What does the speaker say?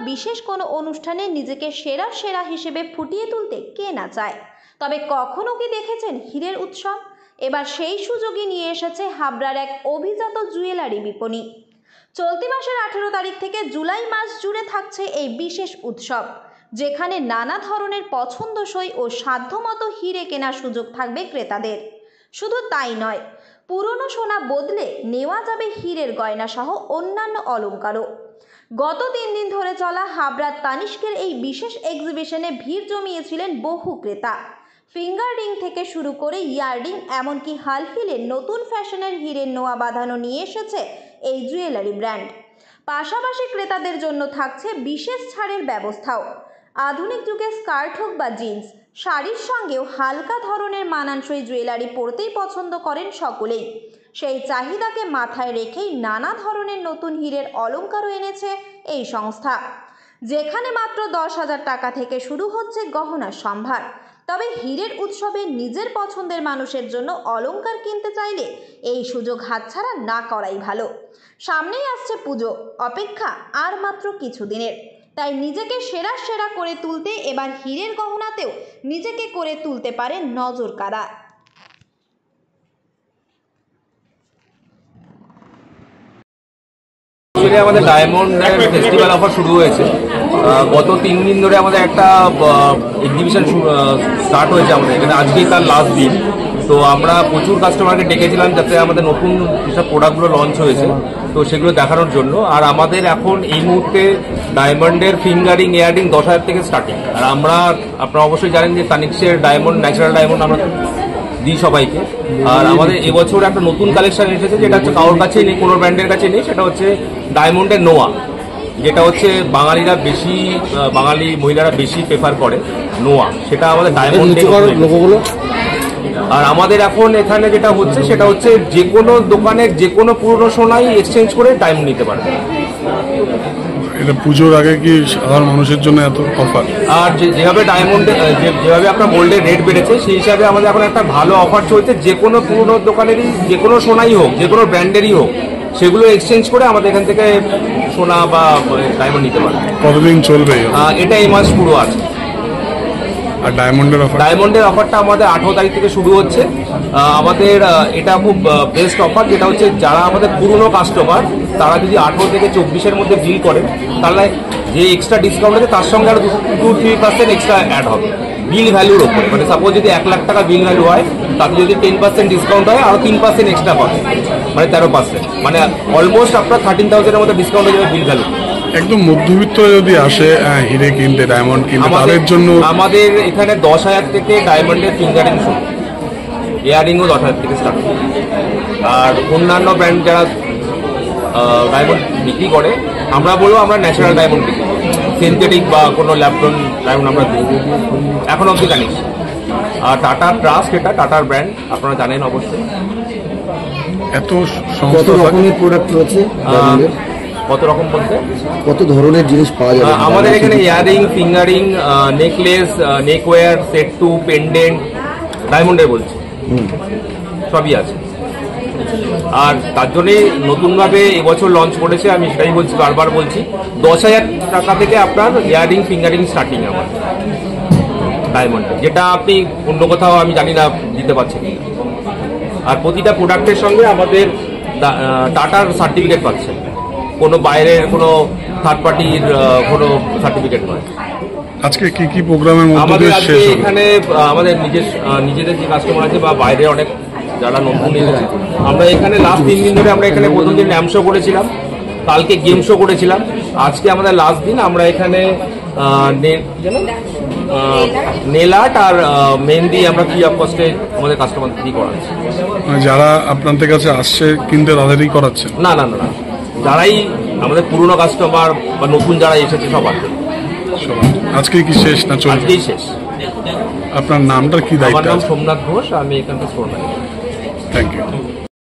বিশেষ কোনো অনুষ্ঠানে নিজেকে সেরা সেরা হিসেবে ফুটিয়ে তুলতে কে না চায়। তবে কখনো কি দেখেছেন হীরের উৎসব? এবার সেই সুযোগই নিয়ে এসেছে হাবড়ার এক অভিজাত জুয়েলারি বিপণী। চলতি মাসের 18 তারিখ থেকে জুলাই মাস জুড়ে থাকছে এই বিশেষ উৎসব, যেখানে নানা ধরনের পছন্দসই ও সাধ্যমতো হিরে কেনার সুযোগ থাকবে ক্রেতাদের। শুধু তাই নয়, পুরনো সোনা বদলে নেওয়া যাবে হীরের গয়না সহ অন্যান্য অলংকারও। গত 3 দিন ধরে চলা হাবড়ার তানিষ্কের এই বিশেষ এক্সিবিশনে ভিড় জমিয়েছিলেন বহু ক্রেতা। ফিঙ্গার রিং থেকে শুরু করে ইয়াররিং, এমনকি হালফিলের নতুন ফ্যাশনের হীরের নোয়া বাঁধানো নিয়ে এসেছে এই জুয়েলারি ব্র্যান্ড। পাশাপাশি ক্রেতাদের জন্য থাকছে বিশেষ ছাড়ের ব্যবস্থাও। আধুনিক যুগে স্কার্ট হোক বা জিন্স, শাড়ির সঙ্গেও হালকা ধরনের মানানসই জুয়েলারি পরতেই পছন্দ করেন সকলেই। সেই চাহিদাকে মাথায় রেখেই নানা ধরনের নতুন হীরের অলংকারও এনেছে এই সংস্থা, যেখানে মাত্র 10,000 টাকা থেকে শুরু হচ্ছে গহনার সম্ভার। তবে হীরের উৎসবে নিজের পছন্দের মানুষের জন্য অলংকার কিনতে চাইলে এই সুযোগ হাতছাড়া না করাই ভালো। সামনেই আসছে পুজো, অপেক্ষা আর মাত্র কিছুদিনের। তাই নিজেকে সেরা সেরা করে তুলতে এবার হীরের গহনাতেও নিজেকে করে তুলতে পারেন নজর কাড়া। আমাদের ডায়মন্ড ফেস্টিভ্যাল অফার শুরু হয়েছে। গত 3 দিন ধরে আমাদের একটা এক্সিবিশন স্টার্ট হয়েছে আমাদের এখানে। আজকেই তার লাস্ট দিন। তো আমরা প্রচুর কাস্টমারকে ডেকেছিলাম যাতে আমাদের নতুন যেসব প্রোডাক্টগুলো লঞ্চ হয়েছে তো সেগুলো দেখানোর জন্য। আর আমাদের এখন এই মুহূর্তে ডায়মন্ডের ফিঙ্গারিং, ইয়াররিং 10,000 থেকে স্টার্টিং। আর আপনারা অবশ্যই জানেন যে তানিষ্কের ডায়মন্ড, ন্যাচারাল ডায়মন্ড আমরা দিই সবাইকে। আর আমাদের এবছর একটা নতুন কালেকশন এসেছে, যেটা হচ্ছে কারোর কাছেই নেই, কোনো ব্র্যান্ডের কাছে নেই। সেটা হচ্ছে ডায়মন্ডের নোয়া, যেটা হচ্ছে বাঙালি মহিলারা বেশি প্রেফার করে নোয়া। সেটা আমাদের ডায়মন্ডের লোগোগুলো। আর আমাদের এখন এখানে যেটা হচ্ছে সেটা হচ্ছে যে কোনো দোকানে যে কোনো পুরনো সোনাই এক্সচেঞ্জ করে ডায়মন্ড নিতে পারবে। এটা পুজোর আগে কি সাধারণ মানুষের জন্য এত অফার? আর যেভাবে ডায়মন্ডে যেভাবে আপনার গোল্ডের রেট বেড়েছে সেই হিসাবে আমাদের এখন একটা ভালো অফার চলছে। যে কোনো পুরনো দোকানেরই যে কোনো সোনাই হোক, যে কোনো ব্র্যান্ডেরই হোক, সেগুলো এক্সচেঞ্জ করে আমাদের এখান থেকে সোনা বা ডায়মন্ড নিতে পারবে। কতদিন চলবে এটা? এই মাস পুরো আছে। আর ডায়মন্ডের অফারটা আমাদের 18 তারিখ থেকে শুরু হচ্ছে। আমাদের এটা খুব বেস্ট অফার, যেটা হচ্ছে যারা আমাদের পুরনো কাস্টমার তারা যদি 18 থেকে 24-এর মধ্যে বিল করেন, তাহলে যে এক্সট্রা ডিসকাউন্ট আছে তার সঙ্গে আরো 2-3% এক্সট্রা অ্যাড হবে বিল ভ্যালুর ওপর। মানে সাপোজ যদি 1 লাখ টাকা বিল ভ্যালু হয়, তাতে যদি 10% ডিসকাউন্ট হয় আরো 3% এক্সট্রা পাবে, মানে 13%। মানে অলমোস্ট আপনার 13,000-এর মধ্যে ডিসকাউন্ট হয়ে যাবে বিল ভ্যালু। একদম মধ্যবিত্ত যদি আসে হিরে কিনতে, ডায়মন্ড কিনতে, তাদের জন্য আমাদের এখানে 10,000 থেকে ডায়মন্ডের ফিঙ্গারিং শুরু, ইয়াররিংও 10,000 থেকে স্টার্ট। আর অন্যান্য ব্র্যান্ড যারা ডায়মন্ড বিক্রি করে, আমরা বলবো আমরা ন্যাচারাল ডায়মন্ড বিক্রি করি, সিনথেটিক বা কোনো ল্যাপটন ডায়মন্ড আমরা দিই এখন অবধি জানি। আর টাটা ট্রাস্ট, এটা টাটার ব্র্যান্ড, আপনারা জানেন অবশ্যই। এত কত রকমের প্রোডাক্ট রয়েছে? কত রকম বলতে কত ধরনের জিনিস পাওয়া যাবে আমাদের এখানে? Earring, finger ring, necklace, neckwear, set two, pendant, ডায়মন্ডের বলছি, সবই আছে। আর তার জন্যই নতুনভাবে এবছর লঞ্চ করেছে, আমি সেটাই বলছি, বারবার বলছি, 10,000 টাকা থেকে আপনার ইয়াররিং, ফিঙ্গারিং স্টার্টিং আমার ডায়মন্ডে, যেটা আপনি অন্য কোথাও আমি জানি না দিতে পারছেন। আর প্রতিটা প্রোডাক্টের সঙ্গে আমাদের টাটার সার্টিফিকেট পাচ্ছেন, কোনো বাইরের কোনো থার্ড পার্টির কোনো সার্টিফিকেট নয়। আজকে কি কি প্রোগ্রামের মধ্যে আমাদের আজকে এখানে আমাদের নিজেদের যে কাস্টমার আছে বা বাইরে অনেক যারা নতুন এসেছে, আমরা এখানে লাস্ট 3 দিন ধরে আমরা এখানে প্রথম দিন র্যাম শো করেছিলাম, কালকে গেম শো করেছিলাম, আজকে আমাদের লাস্ট দিন। আমরা এখানে নেল আর্ট আর মেহেন্দি আমরা ফ্রি অফ কস্টে আমাদের কাস্টমার ফ্রি করাচ্ছি। যারা আপনাদের কাছে আসছে কিনতে তাদেরই করাচ্ছেন? না না না, যারাই আমাদের পুরনো কাস্টমার বা নতুন যারা এসেছে সবার। আজকে কি শেষ না চলবে? আজকেই শেষ। আপনার নামটা কি? আমার নাম সোমনাথ ঘোষ, আমি এখানকার স্টোর ম্যানেজার। Thank you.